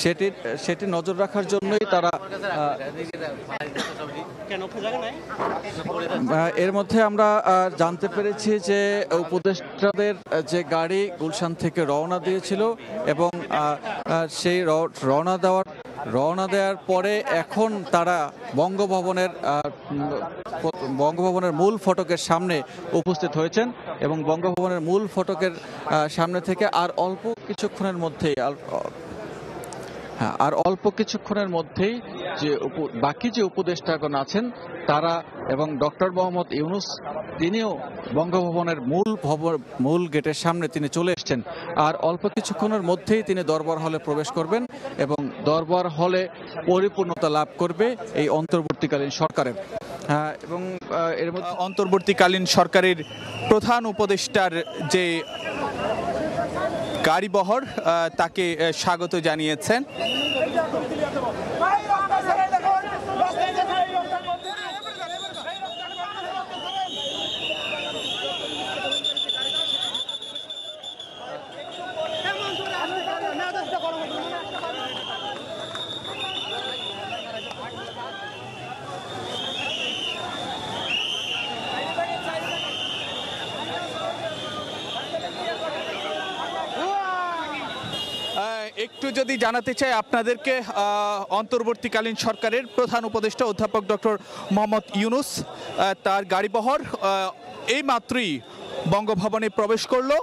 সেটি সেটি নজর রাখার জন্যই তারা এর মধ্যে আমরা জানতে পেরেছি যে উপদেষ্টাদের যে গাড়ি গুলশান থেকে রওনা দিয়েছিল এবং সেই রওনা দেওয়ার পরে এখন তারা বঙ্গভবনের মূল ফটকের সামনে উপস্থিত হয়েছেন এবং বঙ্গভবনের মূল ফটকের সামনে থেকে আর অল্প কিছুক্ষণের মধ্যেই যে বাকি যে উপদেষ্টাগণ আছেন তারা এবং ডক্টর মোহাম্মদ ইউনূস তিনিও বঙ্গভবনের মূল গেটের সামনে তিনি চলে এসেছেন। আর অল্প কিছুক্ষণের মধ্যেই তিনি দরবার হলে প্রবেশ করবেন এবং দরবার হলে পরিপূর্ণতা লাভ করবে এই অন্তর্বর্তীকালীন সরকারের। এবং এর মধ্যে অন্তর্বর্তীকালীন সরকারের প্রধান উপদেষ্টার যে গাড়িবহর তাকে স্বাগত জানিয়েছেন। একটু যদি জানাতে চাই আপনাদেরকে, অন্তর্বর্তীকালীন সরকারের প্রধান উপদেষ্টা অধ্যাপক ডক্টর মোহাম্মদ ইউনূস তার গাড়িবহর এই মাত্রই বঙ্গভবনে প্রবেশ করলো